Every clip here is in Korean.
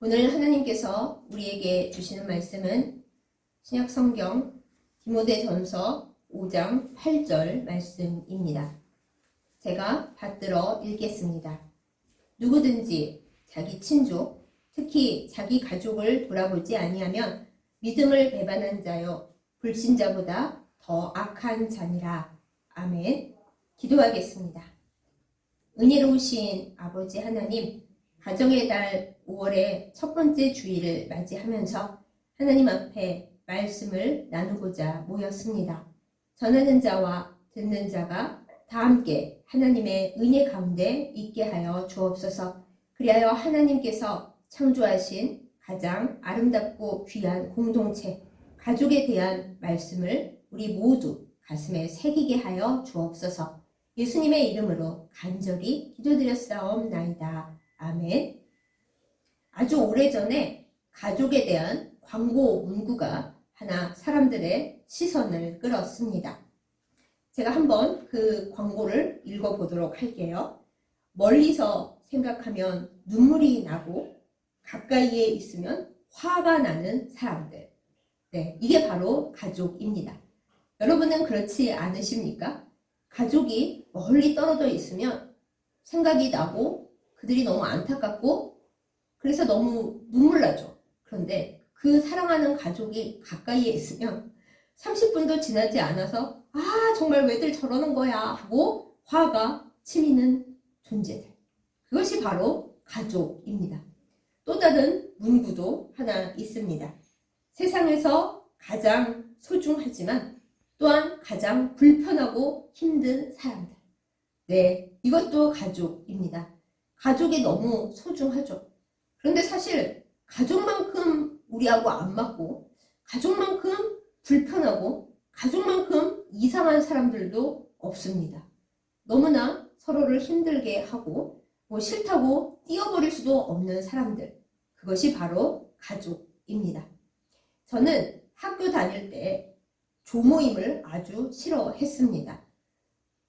오늘 하나님께서 우리에게 주시는 말씀은 신약성경 디모데전서 5장 8절 말씀입니다. 제가 받들어 읽겠습니다. 누구든지 자기 친족, 특히 자기 가족을 돌아보지 아니하면 믿음을 배반한 자요 불신자보다 더 악한 자니라. 아멘. 기도하겠습니다. 은혜로우신 아버지 하나님, 가정의 달 5월의 첫 번째 주일을 맞이하면서 하나님 앞에 말씀을 나누고자 모였습니다. 전하는 자와 듣는 자가 다 함께 하나님의 은혜 가운데 있게 하여 주옵소서. 그리하여 하나님께서 창조하신 가장 아름답고 귀한 공동체, 가족에 대한 말씀을 우리 모두 가슴에 새기게 하여 주옵소서. 예수님의 이름으로 간절히 기도드렸사옵나이다. 아멘. 아주 오래전에 가족에 대한 광고 문구가 하나 사람들의 시선을 끌었습니다. 제가 한번 그 광고를 읽어보도록 할게요. 멀리서 생각하면 눈물이 나고 가까이에 있으면 화가 나는 사람들. 네, 이게 바로 가족입니다. 여러분은 그렇지 않으십니까? 가족이 멀리 떨어져 있으면 생각이 나고 그들이 너무 안타깝고 그래서 너무 눈물 나죠. 그런데 그 사랑하는 가족이 가까이에 있으면 30분도 지나지 않아서 정말 왜들 저러는 거야 하고 화가 치미는 존재들. 그것이 바로 가족입니다. 또 다른 문구도 하나 있습니다. 세상에서 가장 소중하지만 또한 가장 불편하고 힘든 사람들. 네, 이것도 가족입니다. 가족이 너무 소중하죠. 그런데 사실 가족만큼 우리하고 안 맞고 가족만큼 불편하고 가족만큼 이상한 사람들도 없습니다. 너무나 서로를 힘들게 하고 싫다고 띄어버릴 수도 없는 사람들. 그것이 바로 가족입니다. 저는 학교 다닐 때 조모임을 아주 싫어했습니다.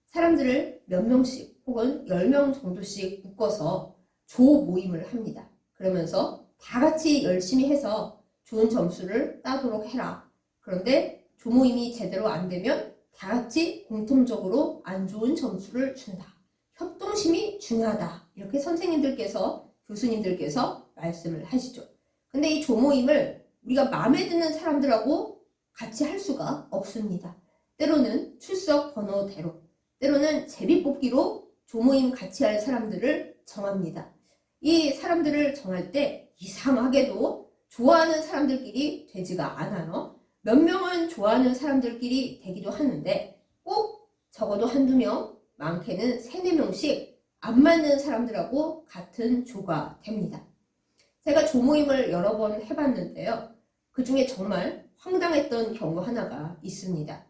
사람들을 몇 명씩 혹은 10명 정도씩 묶어서 조모임을 합니다. 그러면서 다 같이 열심히 해서 좋은 점수를 따도록 해라. 그런데 조모임이 제대로 안 되면 다 같이 공통적으로 안 좋은 점수를 준다. 협동심이 중요하다. 이렇게 선생님들께서, 교수님들께서 말씀을 하시죠. 근데 이 조모임을 우리가 마음에 드는 사람들하고 같이 할 수가 없습니다. 때로는 출석 번호대로, 때로는 제비뽑기로 조모임 같이 할 사람들을 정합니다. 이 사람들을 정할 때 이상하게도 좋아하는 사람들끼리 되지가 않아요. 몇 명은 좋아하는 사람들끼리 되기도 하는데 꼭 적어도 한두 명, 많게는 3-4명씩 안 맞는 사람들하고 같은 조가 됩니다. 제가 조모임을 여러 번 해봤는데요. 그 중에 정말 황당했던 경우 하나가 있습니다.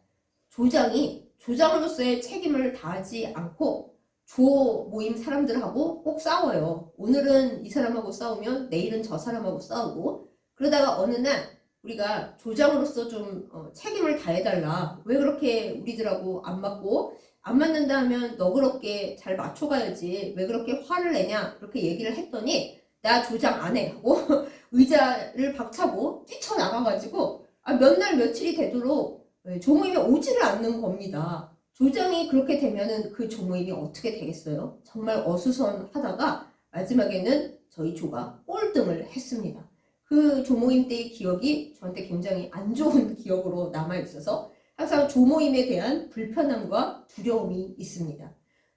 조장이 조장으로서의 책임을 다하지 않고 조 모임 사람들하고 꼭 싸워요. 오늘은 이 사람하고 싸우면 내일은 저 사람하고 싸우고, 그러다가 어느 날 우리가 조장으로서 좀 책임을 다해달라. 왜 그렇게 우리들하고 안 맞고 안 맞는다 하면 너그럽게 잘 맞춰가야지. 왜 그렇게 화를 내냐. 그렇게 얘기를 했더니 나 조장 안 해 하고 의자를 박차고 뛰쳐나가가지고 몇 날 며칠이 되도록 조모임에 오지를 않는 겁니다. 조장이 그렇게 되면은 그 조모임이 어떻게 되겠어요? 정말 어수선하다가 마지막에는 저희 조가 꼴등을 했습니다. 그 조모임 때의 기억이 저한테 굉장히 안 좋은 기억으로 남아있어서 항상 조모임에 대한 불편함과 두려움이 있습니다.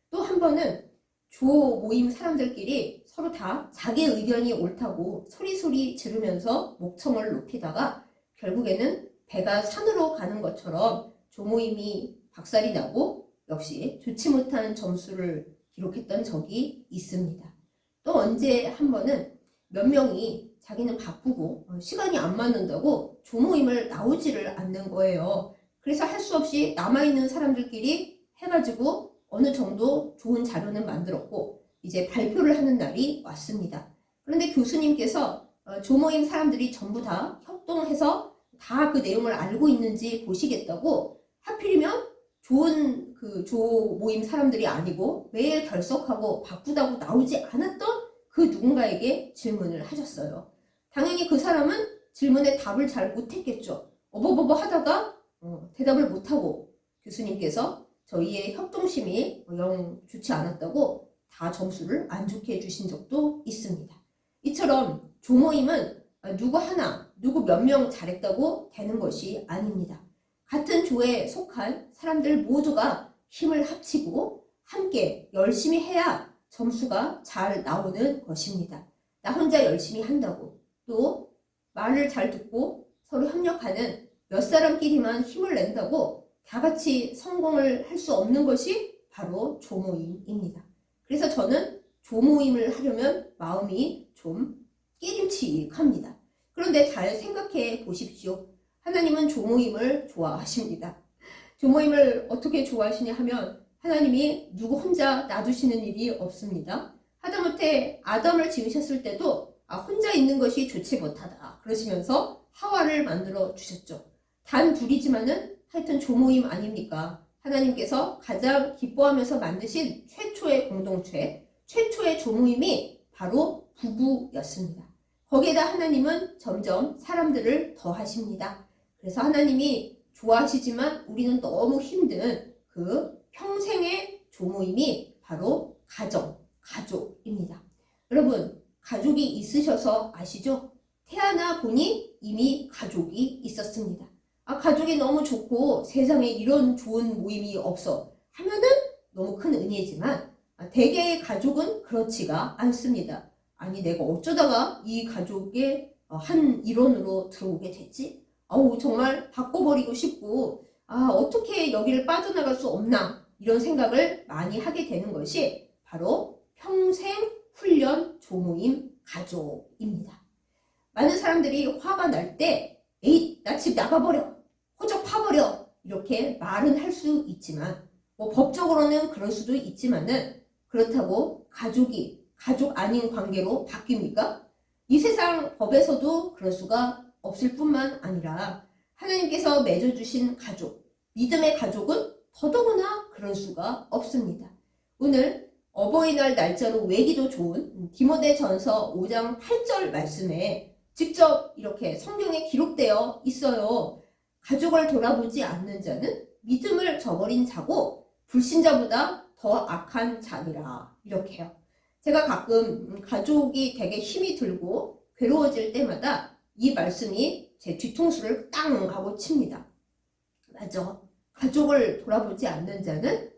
또 한 번은 조모임 사람들끼리 서로 다 자기 의견이 옳다고 소리소리 지르면서 목청을 높이다가 결국에는 배가 산으로 가는 것처럼 조모임이 박살이 나고 역시 좋지 못한 점수를 기록했던 적이 있습니다. 또 언제 한 번은 몇 명이 자기는 바쁘고 시간이 안 맞는다고 조모임을 나오지를 않는 거예요. 그래서 할 수 없이 남아있는 사람들끼리 해가지고 어느 정도 좋은 자료는 만들었고 이제 발표를 하는 날이 왔습니다. 그런데 교수님께서 조모임 사람들이 전부 다 협동해서 다 그 내용을 알고 있는지 보시겠다고 하필이면 좋은 그 조모임 사람들이 아니고 매일 결석하고 바쁘다고 나오지 않았던 그 누군가에게 질문을 하셨어요. 당연히 그 사람은 질문에 답을 잘 못했겠죠. 어버버버 하다가 대답을 못하고 교수님께서 저희의 협동심이 영 좋지 않았다고 다 점수를 안 좋게 해주신 적도 있습니다. 이처럼 조모임은 누구 하나, 누구 몇 명 잘했다고 되는 것이 아닙니다. 같은 조에 속한 사람들 모두가 힘을 합치고 함께 열심히 해야 점수가 잘 나오는 것입니다. 나 혼자 열심히 한다고, 또 말을 잘 듣고 서로 협력하는 몇 사람끼리만 힘을 낸다고 다 같이 성공을 할 수 없는 것이 바로 조모임입니다. 그래서 저는 조모임을 하려면 마음이 좀 깨림칙합니다. 그런데 잘 생각해 보십시오. 하나님은 조모임을 좋아하십니다. 조모임을 어떻게 좋아하시냐 하면 하나님이 누구 혼자 놔두시는 일이 없습니다. 하다못해 아담을 지으셨을 때도 혼자 있는 것이 좋지 못하다 그러시면서 하와를 만들어 주셨죠. 단 둘이지만은 하여튼 조모임 아닙니까? 하나님께서 가장 기뻐하면서 만드신 최초의 공동체, 최초의 조모임이 바로 부부였습니다. 거기에다 하나님은 점점 사람들을 더하십니다. 그래서 하나님이 좋아하시지만 우리는 너무 힘든 그 평생의 조모임이 바로 가족입니다. 여러분, 가족이 있으셔서 아시죠? 태어나 보니 이미 가족이 있었습니다. 가족이 너무 좋고 세상에 이런 좋은 모임이 없어 하면은 너무 큰 은혜지만 대개의 가족은 그렇지가 않습니다. 아니 내가 어쩌다가 이 가족의 한 일원으로 들어오게 됐지? 정말 바꿔버리고 싶고 어떻게 여기를 빠져나갈 수 없나 이런 생각을 많이 하게 되는 것이 바로 평생 훈련 조모임 가족입니다. 많은 사람들이 화가 날 때 에잇 나 집 나가버려 호적 파버려 이렇게 말은 할 수 있지만 법적으로는 그럴 수도 있지만은 그렇다고 가족이 가족 아닌 관계로 바뀝니까? 이 세상 법에서도 그럴 수가 없을 뿐만 아니라 하나님께서 맺어주신 가족, 믿음의 가족은 더더구나 그럴 수가 없습니다. 오늘 어버이날 날짜로 외기도 좋은 디모데전서 5장 8절 말씀에 직접 이렇게 성경에 기록되어 있어요. 가족을 돌아보지 않는 자는 믿음을 저버린 자고 불신자보다 더 악한 자니라 이렇게요. 제가 가끔 가족이 되게 힘이 들고 괴로워질 때마다 이 말씀이 제 뒤통수를 땅 하고 칩니다. 맞아. 가족을 돌아보지 않는 자는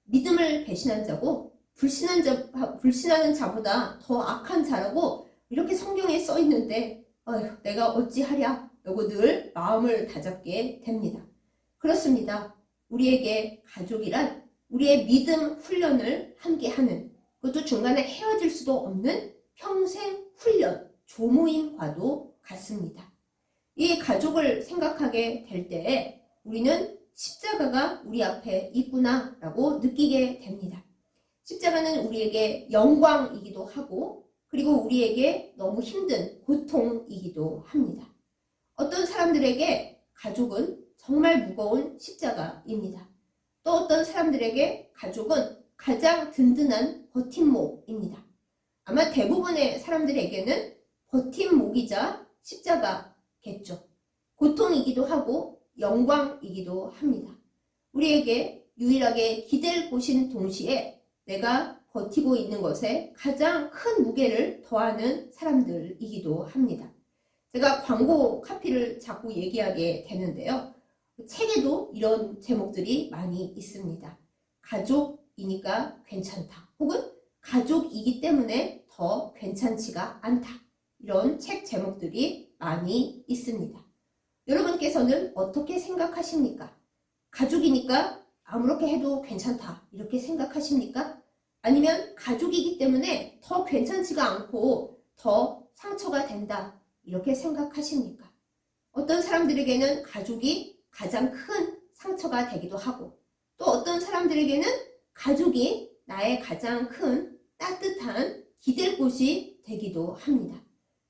믿음을 배신한 자고 불신하는 자보다 더 악한 자라고 이렇게 성경에 써 있는데 내가 어찌하랴 라고 늘 마음을 다잡게 됩니다. 그렇습니다. 우리에게 가족이란 우리의 믿음 훈련을 함께하는 그것도 중간에 헤어질 수도 없는 평생 훈련, 조모임과도 같습니다. 이 가족을 생각하게 될 때에 우리는 십자가가 우리 앞에 있구나 라고 느끼게 됩니다. 십자가는 우리에게 영광이기도 하고 그리고 우리에게 너무 힘든 고통이기도 합니다. 어떤 사람들에게 가족은 정말 무거운 십자가입니다. 또 어떤 사람들에게 가족은 가장 든든한 버팀목입니다. 아마 대부분의 사람들에게는 버팀목이자 십자가겠죠. 고통이기도 하고 영광이기도 합니다. 우리에게 유일하게 기댈 곳인 동시에 내가 버티고 있는 것에 가장 큰 무게를 더하는 사람들이기도 합니다. 제가 광고 카피를 자꾸 얘기하게 되는데요. 책에도 이런 제목들이 많이 있습니다. 가족이니까 괜찮다. 혹은 가족이기 때문에 더 괜찮지가 않다. 이런 책 제목들이 많이 있습니다. 여러분께서는 어떻게 생각하십니까? 가족이니까 아무렇게 해도 괜찮다. 이렇게 생각하십니까? 아니면 가족이기 때문에 더 괜찮지가 않고 더 상처가 된다. 이렇게 생각하십니까? 어떤 사람들에게는 가족이 가장 큰 상처가 되기도 하고 또 어떤 사람들에게는 가족이 나의 가장 큰 따뜻한 기댈 곳이 되기도 합니다.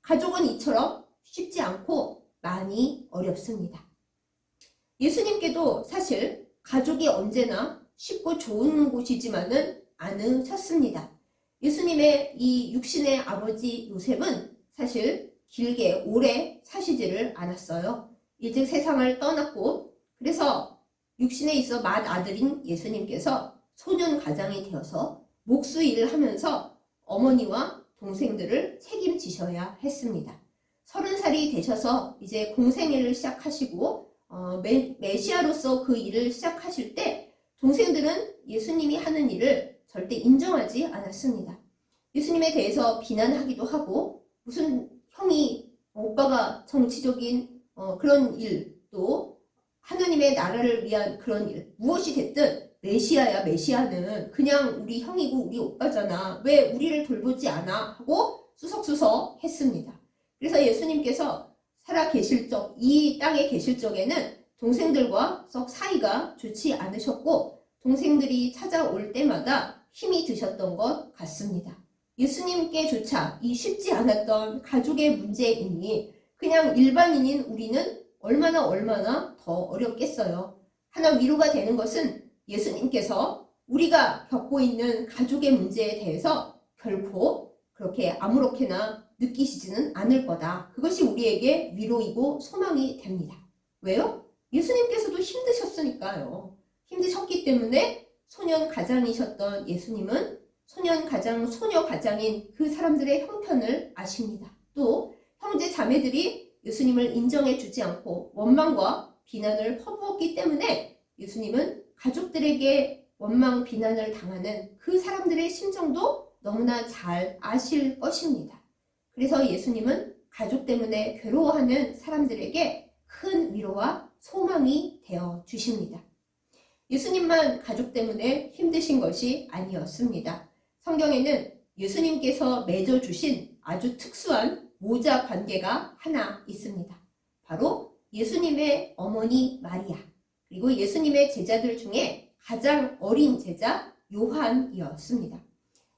가족은 이처럼 쉽지 않고 많이 어렵습니다. 예수님께도 사실 가족이 언제나 쉽고 좋은 곳이지만은 않으셨습니다. 예수님의 이 육신의 아버지 요셉은 사실 길게 오래 사시지를 않았어요. 일찍 세상을 떠났고, 그래서 육신에 있어 맏아들인 예수님께서 소년 가장이 되어서 목수 일을 하면서 어머니와 동생들을 책임지셔야 했습니다. 30살이 되셔서 이제 공생애를 시작하시고 메시아로서 그 일을 시작하실 때 동생들은 예수님이 하는 일을 절대 인정하지 않았습니다. 예수님에 대해서 비난하기도 하고, 무슨 형이 오빠가 정치적인 그런 일, 또 하나님의 나라를 위한 그런 일, 무엇이 됐든 메시아야, 메시아는 그냥 우리 형이고 우리 오빠잖아, 왜 우리를 돌보지 않아 하고 수석수석 했습니다. 그래서 예수님께서 살아 계실 적, 이 땅에 계실 적에는 동생들과 썩 사이가 좋지 않으셨고, 동생들이 찾아올 때마다 힘이 드셨던 것 같습니다. 예수님께조차 이 쉽지 않았던 가족의 문제이니 그냥 일반인인 우리는 얼마나 더 어렵겠어요. 하나 위로가 되는 것은 예수님께서 우리가 겪고 있는 가족의 문제에 대해서 결코 그렇게 아무렇게나 느끼시지는 않을 거다. 그것이 우리에게 위로이고 소망이 됩니다. 왜요? 예수님께서도 힘드셨으니까요. 힘드셨기 때문에 소년 가장이셨던 예수님은 소년 가장, 소녀 가장인 그 사람들의 형편을 아십니다. 또 형제 자매들이 예수님을 인정해 주지 않고 원망과 비난을 퍼부었기 때문에 예수님은 가족들에게 원망, 비난을 당하는 그 사람들의 심정도 너무나 잘 아실 것입니다. 그래서 예수님은 가족 때문에 괴로워하는 사람들에게 큰 위로와 소망이 되어 주십니다. 예수님만 가족 때문에 힘드신 것이 아니었습니다. 성경에는 예수님께서 맺어주신 아주 특수한 모자 관계가 하나 있습니다. 바로 예수님의 어머니 마리아, 그리고 예수님의 제자들 중에 가장 어린 제자 요한이었습니다.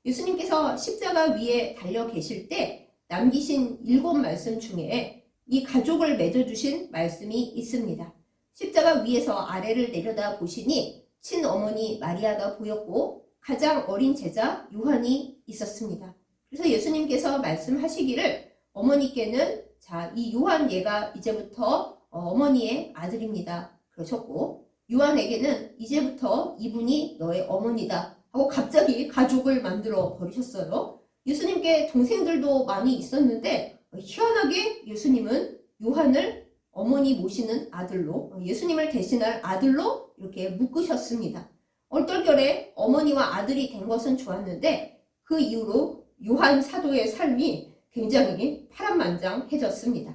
예수님께서 십자가 위에 달려 계실 때 남기신 7말씀 중에 이 가족을 맺어주신 말씀이 있습니다. 십자가 위에서 아래를 내려다 보시니 친어머니 마리아가 보였고 가장 어린 제자 요한이 있었습니다. 그래서 예수님께서 말씀하시기를 어머니께는 자, 이 요한 얘가 이제부터 어머니의 아들입니다. 그러셨고 요한에게는 이제부터 이분이 너의 어머니다 하고 갑자기 가족을 만들어 버리셨어요. 예수님께 동생들도 많이 있었는데 희한하게 예수님은 요한을 어머니 모시는 아들로, 예수님을 대신할 아들로 이렇게 묶으셨습니다. 얼떨결에 어머니와 아들이 된 것은 좋았는데 그 이후로 요한 사도의 삶이 굉장히 파란만장해졌습니다.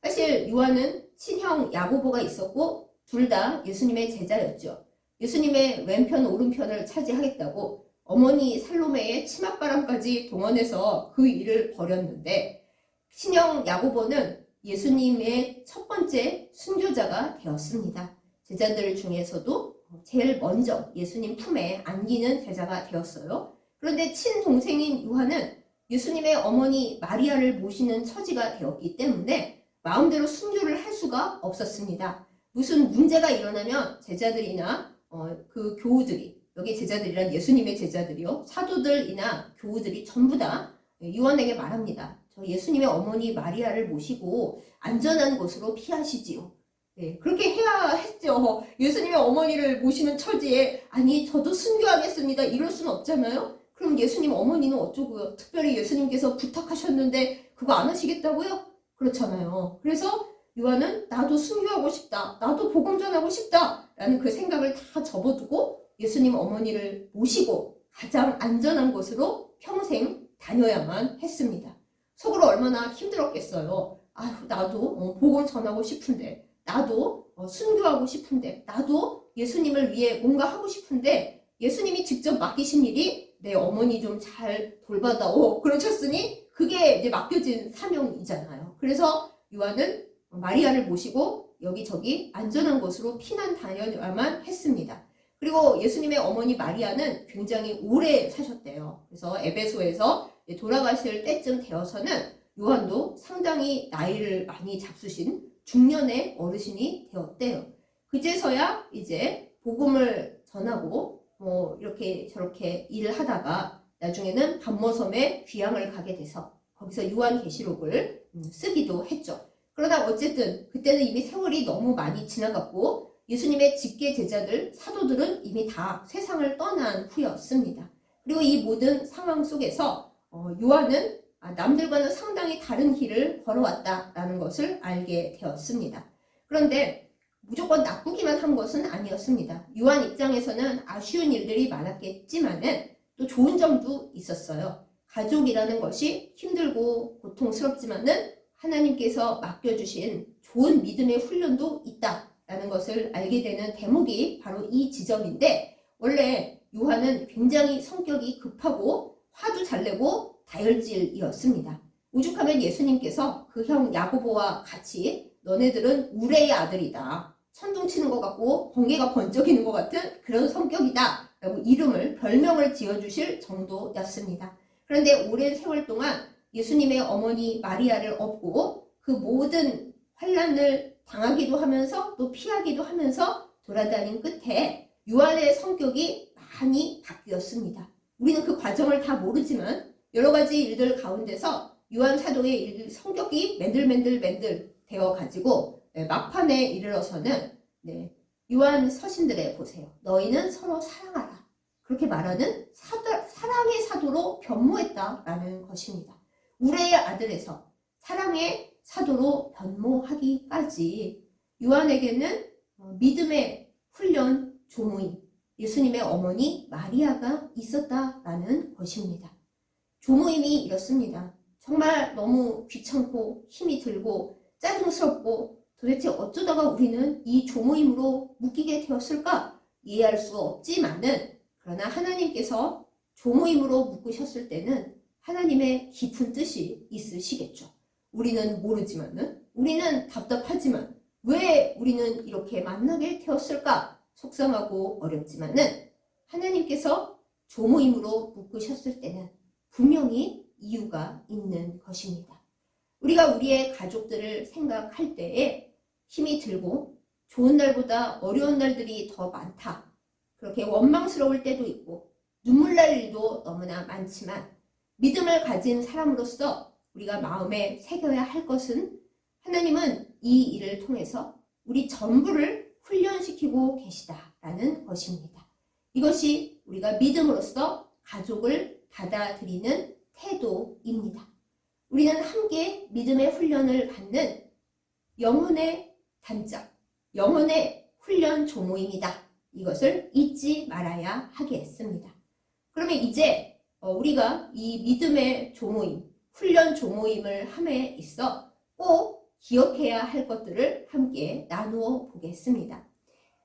사실 요한은 친형 야고보가 있었고 둘 다 예수님의 제자였죠. 예수님의 왼편 오른편을 차지하겠다고 어머니 살로메의 치맛바람까지 동원해서 그 일을 벌였는데 친형 야고보는 예수님의 첫 번째 순교자가 되었습니다. 제자들 중에서도 제일 먼저 예수님 품에 안기는 제자가 되었어요. 그런데 친동생인 요한은 예수님의 어머니 마리아를 모시는 처지가 되었기 때문에 마음대로 순교를 할 수가 없었습니다. 무슨 문제가 일어나면 제자들이나 그 교우들이, 여기 제자들이란 예수님의 제자들이요, 사도들이나 교우들이 전부 다 요한에게 말합니다. 저 예수님의 어머니 마리아를 모시고 안전한 곳으로 피하시지요. 네, 그렇게 해야 했죠. 예수님의 어머니를 모시는 처지에 아니 저도 순교하겠습니다 이럴 수는 없잖아요. 그럼 예수님 어머니는 어쩌고요? 특별히 예수님께서 부탁하셨는데 그거 안 하시겠다고요? 그렇잖아요. 그래서 요한은 나도 순교하고 싶다, 나도 복음 전하고 싶다 라는 그 생각을 다 접어두고 예수님 어머니를 모시고 가장 안전한 곳으로 평생 다녀야만 했습니다. 속으로 얼마나 힘들었겠어요. 아휴, 나도 복음 전하고 싶은데, 나도 순교하고 싶은데, 나도 예수님을 위해 뭔가 하고 싶은데 예수님이 직접 맡기신 일이 내 어머니 좀 잘 돌봐다오 그러셨으니 그게 이제 맡겨진 사명이잖아요. 그래서 요한은 마리아를 모시고 여기저기 안전한 곳으로 피난 다녀야만 했습니다. 그리고 예수님의 어머니 마리아는 굉장히 오래 사셨대요. 그래서 에베소에서 돌아가실 때쯤 되어서는 요한도 상당히 나이를 많이 잡수신 중년의 어르신이 되었대요. 그제서야 이제 복음을 전하고 이렇게 저렇게 일을 하다가 나중에는 반모섬에 귀향을 가게 돼서 거기서 요한계시록을 쓰기도 했죠. 그러나 어쨌든 그때는 이미 세월이 너무 많이 지나갔고 예수님의 직계 제자들, 사도들은 이미 다 세상을 떠난 후였습니다. 그리고 이 모든 상황 속에서 요한은 남들과는 상당히 다른 길을 걸어왔다라는 것을 알게 되었습니다. 그런데 무조건 나쁘기만 한 것은 아니었습니다. 요한 입장에서는 아쉬운 일들이 많았겠지만은 또 좋은 점도 있었어요. 가족이라는 것이 힘들고 고통스럽지만은 하나님께서 맡겨주신 좋은 믿음의 훈련도 있다라는 것을 알게 되는 대목이 바로 이 지점인데, 원래 요한은 굉장히 성격이 급하고 화도 잘 내고 다혈질이었습니다. 오죽하면 예수님께서 그 형 야고보와 같이 너네들은 우레의 아들이다, 천둥 치는 것 같고 번개가 번쩍이는 것 같은 그런 성격이다 라고 별명을 지어주실 정도였습니다. 그런데 오랜 세월 동안 예수님의 어머니 마리아를 업고 그 모든 환난을 당하기도 하면서 또 피하기도 하면서 돌아다닌 끝에 요한의 성격이 많이 바뀌었습니다. 우리는 그 과정을 다 모르지만 여러 가지 일들 가운데서 요한 사도의 성격이 맨들맨들 되어 가지고 막판에 이르러서는 요한 서신들에 보세요. 너희는 서로 사랑하라. 그렇게 말하는 사랑의 사도로 변모했다라는 것입니다. 우레의 아들에서 사랑의 사도로 변모하기까지 요한에게는 믿음의 훈련 조모임, 예수님의 어머니 마리아가 있었다라는 것입니다. 조모임이 이렇습니다. 정말 너무 귀찮고 힘이 들고 짜증스럽고 도대체 어쩌다가 우리는 이 조모임으로 묶이게 되었을까 이해할 수 없지만은, 그러나 하나님께서 조모임으로 묶으셨을 때는 하나님의 깊은 뜻이 있으시겠죠. 우리는 모르지만은, 우리는 답답하지만 왜 우리는 이렇게 만나게 되었을까 속상하고 어렵지만은, 하나님께서 조모임으로 묶으셨을 때는 분명히 이유가 있는 것입니다. 우리가 우리의 가족들을 생각할 때에 힘이 들고 좋은 날보다 어려운 날들이 더 많다, 그렇게 원망스러울 때도 있고 눈물 날 일도 너무나 많지만, 믿음을 가진 사람으로서 우리가 마음에 새겨야 할 것은 하나님은 이 일을 통해서 우리 전부를 훈련시키고 계시다라는 것입니다. 이것이 우리가 믿음으로써 가족을 받아들이는 태도입니다. 우리는 함께 믿음의 훈련을 받는 영혼의 단짝, 영혼의 훈련 조모임이다. 이것을 잊지 말아야 하겠습니다. 그러면 이제 우리가 이 믿음의 조모임, 훈련 조모임을 함에 있어 꼭 기억해야 할 것들을 함께 나누어 보겠습니다.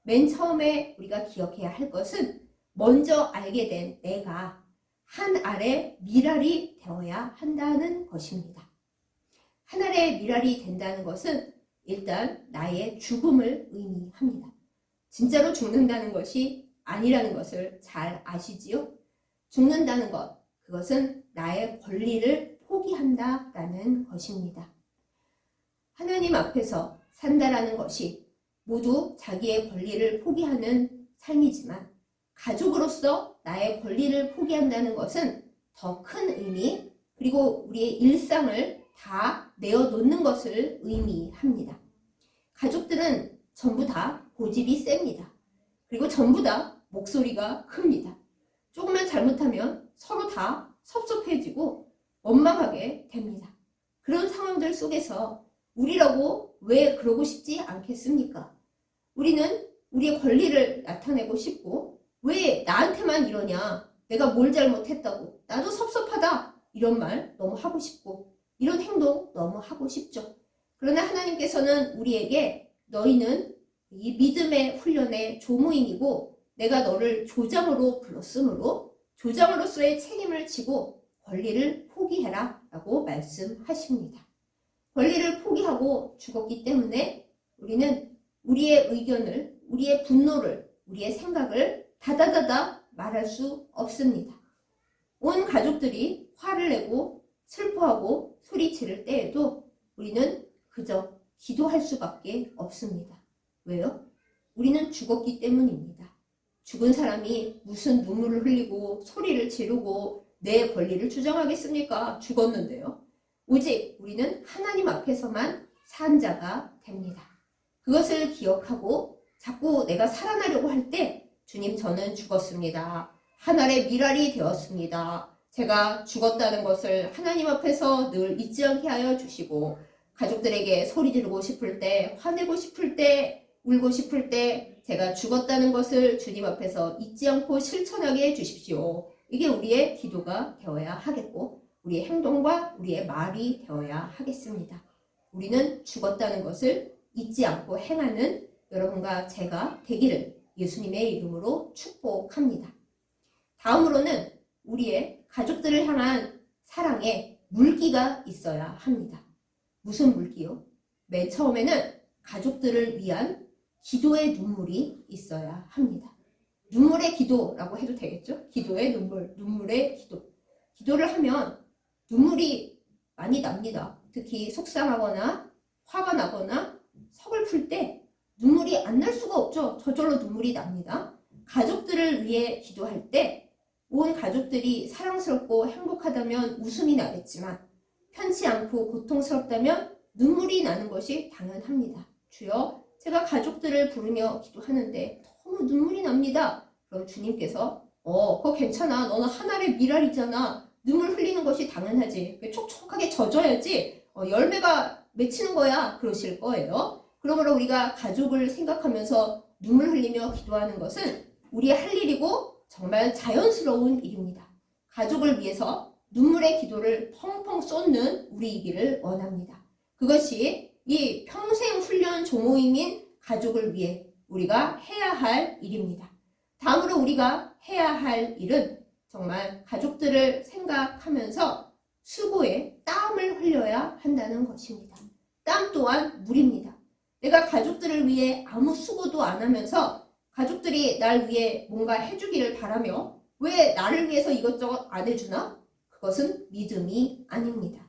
맨 처음에 우리가 기억해야 할 것은 먼저 알게 된 내가 한 알의 미랄이 되어야 한다는 것입니다. 한 알의 미랄이 된다는 것은 일단 나의 죽음을 의미합니다. 진짜로 죽는다는 것이 아니라는 것을 잘 아시지요? 죽는다는 것, 그것은 나의 권리를 포기한다라는 것입니다. 하나님 앞에서 산다라는 것이 모두 자기의 권리를 포기하는 삶이지만, 가족으로서 나의 권리를 포기한다는 것은 더 큰 의미, 그리고 우리의 일상을 다 내어놓는 것을 의미합니다. 가족들은 전부 다 고집이 셉니다. 그리고 전부 다 목소리가 큽니다. 조금만 잘못하면 서로 다 섭섭해지고 원망하게 됩니다. 그런 상황들 속에서 우리라고 왜 그러고 싶지 않겠습니까? 우리는 우리의 권리를 나타내고 싶고, 왜 나한테만 이러냐, 내가 뭘 잘못했다고, 나도 섭섭하다, 이런 말 너무 하고 싶고 이런 행동 너무 하고 싶죠. 그러나 하나님께서는 우리에게 너희는 이 믿음의 훈련의 조모임이고 내가 너를 조장으로 불렀으므로 조장으로서의 책임을 지고 권리를 포기해라 라고 말씀하십니다. 권리를 포기하고 죽었기 때문에 우리는 우리의 의견을, 우리의 분노를, 우리의 생각을 다다다다 말할 수 없습니다. 온 가족들이 화를 내고 슬퍼하고 소리 지를 때에도 우리는 그저 기도할 수밖에 없습니다. 왜요? 우리는 죽었기 때문입니다. 죽은 사람이 무슨 눈물을 흘리고 소리를 지르고 내 권리를 주장하겠습니까? 죽었는데요. 오직 우리는 하나님 앞에서만 산 자가 됩니다. 그것을 기억하고 자꾸 내가 살아나려고 할 때 주님 저는 죽었습니다. 한 알의 밀알이 되었습니다. 제가 죽었다는 것을 하나님 앞에서 늘 잊지 않게 하여 주시고 가족들에게 소리 지르고 싶을 때, 화내고 싶을 때, 울고 싶을 때 제가 죽었다는 것을 주님 앞에서 잊지 않고 실천하게 해주십시오. 이게 우리의 기도가 되어야 하겠고 우리의 행동과 우리의 말이 되어야 하겠습니다. 우리는 죽었다는 것을 잊지 않고 행하는 여러분과 제가 되기를 예수님의 이름으로 축복합니다. 다음으로는 우리의 가족들을 향한 사랑에 물기가 있어야 합니다. 무슨 물기요? 맨 처음에는 가족들을 위한 기도의 눈물이 있어야 합니다. 눈물의 기도라고 해도 되겠죠? 기도의 눈물, 눈물의 기도. 기도를 하면 눈물이 많이 납니다. 특히 속상하거나 화가 나거나 서글플 때 눈물이 안 날 수가 없죠. 저절로 눈물이 납니다. 가족들을 위해 기도할 때 온 가족들이 사랑스럽고 행복하다면 웃음이 나겠지만 편치 않고 고통스럽다면 눈물이 나는 것이 당연합니다. 주여, 제가 가족들을 부르며 기도하는데 너무 눈물이 납니다. 그럼 주님께서 그거 괜찮아. 너는 한 알의 밀알이잖아. 눈물 흘리는 것이 당연하지. 촉촉하게 젖어야지. 열매가 맺히는 거야. 그러실 거예요. 그러므로 우리가 가족을 생각하면서 눈물 흘리며 기도하는 것은 우리의 할 일이고 정말 자연스러운 일입니다. 가족을 위해서 눈물의 기도를 펑펑 쏟는 우리이기를 원합니다. 그것이 이 평생 훈련 조모임인 가족을 위해 우리가 해야 할 일입니다. 다음으로 우리가 해야 할 일은 정말 가족들을 생각하면서 수고에 땀을 흘려야 한다는 것입니다. 땀 또한 물입니다. 내가 가족들을 위해 아무 수고도 안 하면서 가족들이 날 위해 뭔가 해주기를 바라며 왜 나를 위해서 이것저것 안 해주나? 그것은 믿음이 아닙니다.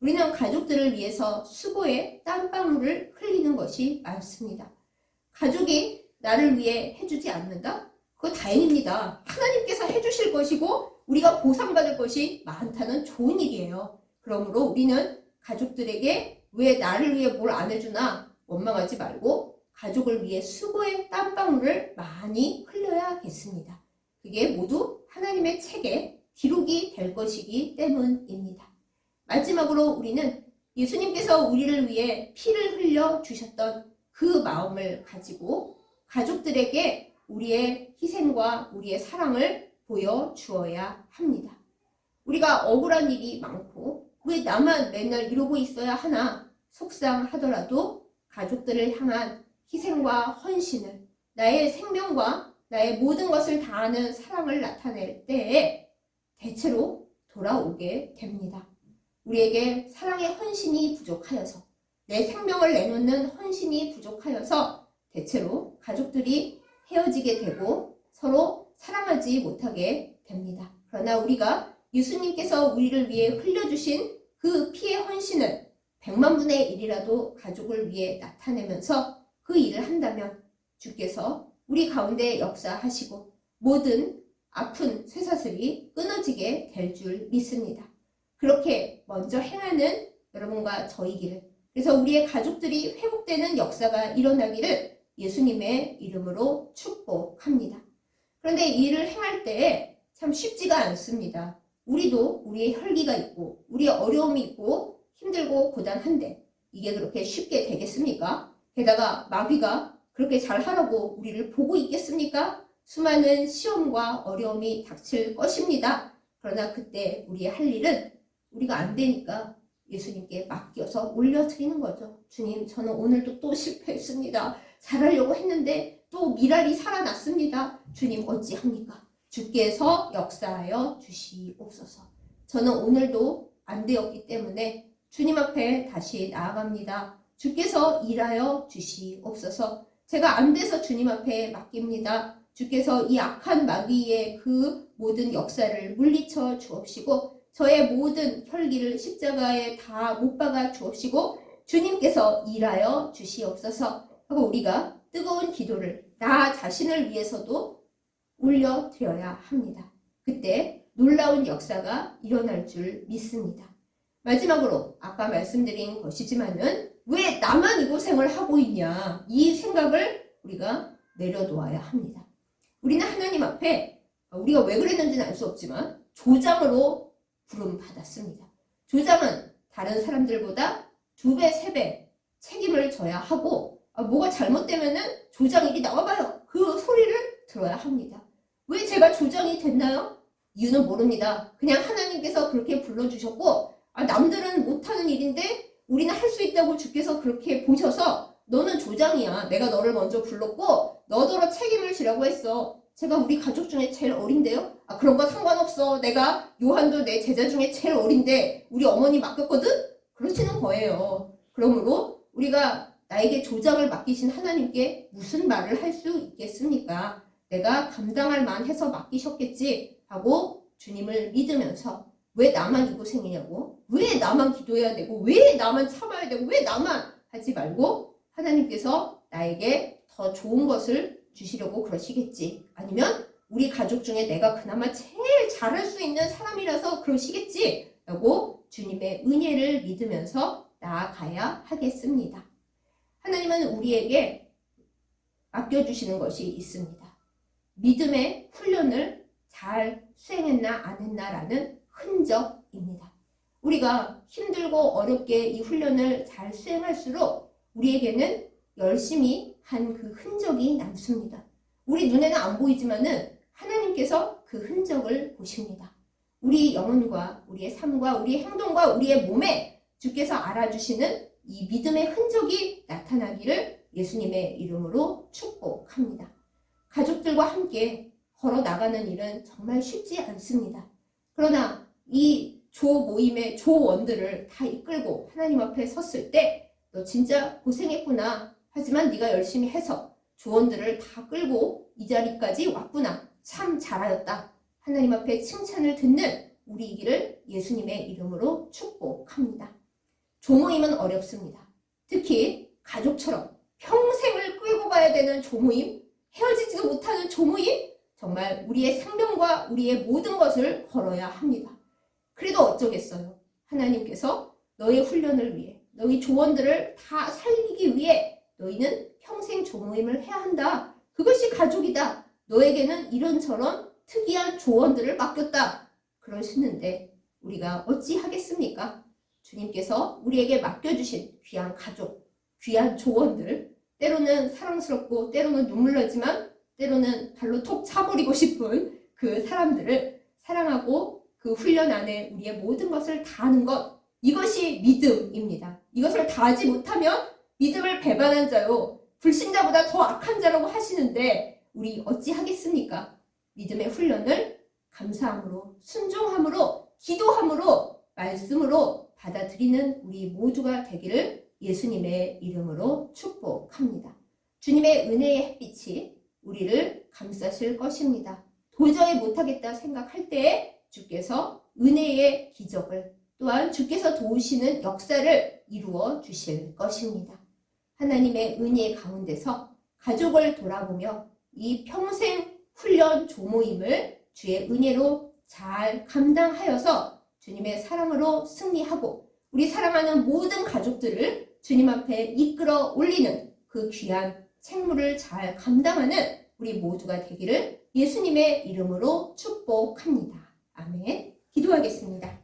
우리는 가족들을 위해서 수고의 땀방울을 흘리는 것이 많습니다. 가족이 나를 위해 해주지 않는다? 그거 다행입니다. 하나님께서 해주실 것이고 우리가 보상받을 것이 많다는 좋은 일이에요. 그러므로 우리는 가족들에게 왜 나를 위해 뭘 안 해주나 원망하지 말고 가족을 위해 수고의 땀방울을 많이 흘려야겠습니다. 그게 모두 하나님의 책에 기록이 될 것이기 때문입니다. 마지막으로 우리는 예수님께서 우리를 위해 피를 흘려 주셨던 그 마음을 가지고 가족들에게 우리의 희생과 우리의 사랑을 보여주어야 합니다. 우리가 억울한 일이 많고 왜 나만 맨날 이러고 있어야 하나 속상하더라도 가족들을 향한 희생과 헌신을, 나의 생명과 나의 모든 것을 다하는 사랑을 나타낼 때에 대체로 돌아오게 됩니다. 우리에게 사랑의 헌신이 부족하여서, 내 생명을 내놓는 헌신이 부족하여서 대체로 가족들이 헤어지게 되고 서로 사랑하지 못하게 됩니다. 그러나 우리가 예수님께서 우리를 위해 흘려주신 그 피의 헌신을 100만 분의 1이라도 가족을 위해 나타내면서 그 일을 한다면 주께서 우리 가운데 역사하시고 모든 아픈 쇠사슬이 끊어지게 될 줄 믿습니다. 그렇게 먼저 행하는 여러분과 저이기를, 그래서 우리의 가족들이 회복되는 역사가 일어나기를 예수님의 이름으로 축복합니다. 그런데 이 일을 행할 때에 참 쉽지가 않습니다. 우리도 우리의 혈기가 있고 우리의 어려움이 있고 힘들고 고단한데 이게 그렇게 쉽게 되겠습니까? 게다가 마귀가 그렇게 잘하라고 우리를 보고 있겠습니까? 수많은 시험과 어려움이 닥칠 것입니다. 그러나 그때 우리의 할 일은 우리가 안 되니까 예수님께 맡겨서 올려드리는 거죠. 주님, 저는 오늘도 또 실패했습니다. 잘하려고 했는데 또 미랄이 살아났습니다. 주님 어찌합니까? 주께서 역사하여 주시옵소서. 저는 오늘도 안 되었기 때문에 주님 앞에 다시 나아갑니다. 주께서 일하여 주시옵소서. 제가 안 돼서 주님 앞에 맡깁니다. 주께서 이 악한 마귀의 그 모든 역사를 물리쳐 주옵시고 저의 모든 혈기를 십자가에 다 못 박아 주옵시고 주님께서 일하여 주시옵소서 하고 우리가 뜨거운 기도를 나 자신을 위해서도 올려드려야 합니다. 그때 놀라운 역사가 일어날 줄 믿습니다. 마지막으로 아까 말씀드린 것이지만은 왜 나만 이 고생을 하고 있냐, 이 생각을 우리가 내려놓아야 합니다. 우리는 하나님 앞에 우리가 왜 그랬는지는 알 수 없지만 조장으로 부름받았습니다. 조장은 다른 사람들보다 2배, 3배 책임을 져야 하고, 뭐가 잘못되면은 조장 이리 나와봐요, 그 소리를 들어야 합니다. 왜 제가 조장이 됐나요? 이유는 모릅니다. 그냥 하나님께서 그렇게 불러주셨고, 남들은 못하는 일인데 우리는 할 수 있다고 주께서 그렇게 보셔서 너는 조장이야, 내가 너를 먼저 불렀고 너더러 책임을 지라고 했어. 제가 우리 가족 중에 제일 어린데요? 그런 거 상관없어, 내가 요한도 내 제자 중에 제일 어린데 우리 어머니 맡겼거든? 그러시는 거예요. 그러므로 우리가 나에게 조장을 맡기신 하나님께 무슨 말을 할 수 있겠습니까? 내가 감당할 만해서 맡기셨겠지 하고 주님을 믿으면서, 왜 나만 이 고생이냐고, 왜 나만 기도해야 되고, 왜 나만 참아야 되고, 왜 나만 하지 말고 하나님께서 나에게 더 좋은 것을 주시려고 그러시겠지, 아니면 우리 가족 중에 내가 그나마 제일 잘할 수 있는 사람이라서 그러시겠지 라고 주님의 은혜를 믿으면서 나아가야 하겠습니다. 하나님은 우리에게 맡겨주시는 것이 있습니다. 믿음의 훈련을 잘 수행했나 안 했나라는 흔적입니다. 우리가 힘들고 어렵게 이 훈련을 잘 수행할수록 우리에게는 열심히 한 그 흔적이 남습니다. 우리 눈에는 안 보이지만은 하나님께서 그 흔적을 보십니다. 우리 영혼과 우리의 삶과 우리의 행동과 우리의 몸에 주께서 알아주시는 이 믿음의 흔적이 나타나기를 예수님의 이름으로 축복합니다. 가족들과 함께 걸어 나가는 일은 정말 쉽지 않습니다. 그러나 이 조 모임의 조원들을 다 이끌고 하나님 앞에 섰을 때 너 진짜 고생했구나, 하지만 네가 열심히 해서 조원들을 다 끌고 이 자리까지 왔구나, 참 잘하였다, 하나님 앞에 칭찬을 듣는 우리이기를 예수님의 이름으로 축복합니다. 조모임은 어렵습니다. 특히 가족처럼 평생을 끌고 가야 되는 조모임, 헤어지지도 못하는 조모임, 정말 우리의 생명과 우리의 모든 것을 걸어야 합니다. 그래도 어쩌겠어요. 하나님께서 너의 훈련을 위해, 너희 조원들을 다 살리기 위해 너희는 평생 조모임을 해야 한다, 그것이 가족이다, 너에게는 이런저런 특이한 조원들을 맡겼다, 그러시는데 우리가 어찌 하겠습니까? 주님께서 우리에게 맡겨주신 귀한 가족, 귀한 조원들, 때로는 사랑스럽고 때로는 눈물 나지만 때로는 발로 톡 차버리고 싶은 그 사람들을 사랑하고 그 훈련 안에 우리의 모든 것을 다하는 것, 이것이 믿음입니다. 이것을 다하지 못하면 믿음을 배반한 자요, 불신자보다 더 악한 자라고 하시는데 우리 어찌 하겠습니까? 믿음의 훈련을 감사함으로, 순종함으로, 기도함으로, 말씀으로 받아들이는 우리 모두가 되기를 예수님의 이름으로 축복합니다. 주님의 은혜의 햇빛이 우리를 감싸실 것입니다. 도저히 못하겠다 생각할 때에 주께서 은혜의 기적을, 또한 주께서 도우시는 역사를 이루어 주실 것입니다. 하나님의 은혜 가운데서 가족을 돌아보며 이 평생 훈련 조모임을 주의 은혜로 잘 감당하여서 주님의 사랑으로 승리하고 우리 사랑하는 모든 가족들을 주님 앞에 이끌어 올리는 그 귀한 책무를 잘 감당하는 우리 모두가 되기를 예수님의 이름으로 축복합니다. 아멘. 기도하겠습니다.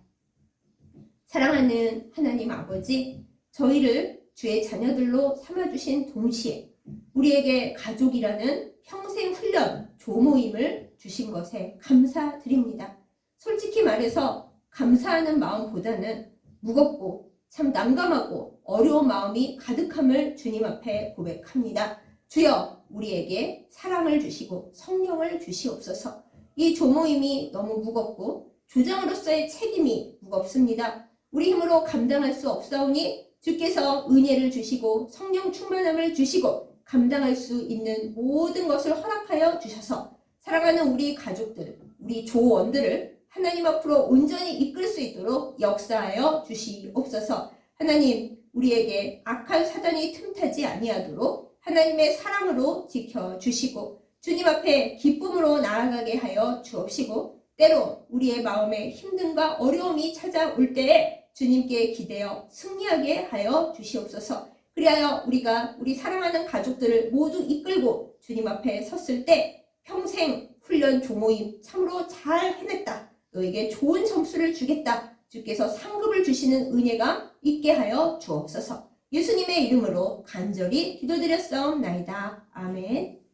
사랑하는 하나님 아버지, 저희를 주의 자녀들로 삼아주신 동시에 우리에게 가족이라는 평생 훈련 조모임을 주신 것에 감사드립니다. 솔직히 말해서 감사하는 마음보다는 무겁고 참 난감하고 어려운 마음이 가득함을 주님 앞에 고백합니다. 주여, 우리에게 사랑을 주시고 성령을 주시옵소서. 이 조모임이 너무 무겁고 조장으로서의 책임이 무겁습니다. 우리 힘으로 감당할 수 없사오니 주께서 은혜를 주시고 성령 충만함을 주시고 감당할 수 있는 모든 것을 허락하여 주셔서 사랑하는 우리 가족들, 우리 조원들을 하나님 앞으로 온전히 이끌 수 있도록 역사하여 주시옵소서. 하나님, 우리에게 악한 사단이 틈타지 아니하도록 하나님의 사랑으로 지켜주시고 주님 앞에 기쁨으로 나아가게 하여 주옵시고, 때로 우리의 마음에 힘듦과 어려움이 찾아올 때에 주님께 기대어 승리하게 하여 주시옵소서. 그리하여 우리가 우리 사랑하는 가족들을 모두 이끌고 주님 앞에 섰을 때 평생 훈련 조모임 참으로 잘 해냈다. 너에게 좋은 점수를 주겠다. 주께서 상급을 주시는 은혜가 있게 하여 주옵소서. 예수님의 이름으로 간절히 기도드렸사옵나이다. 아멘.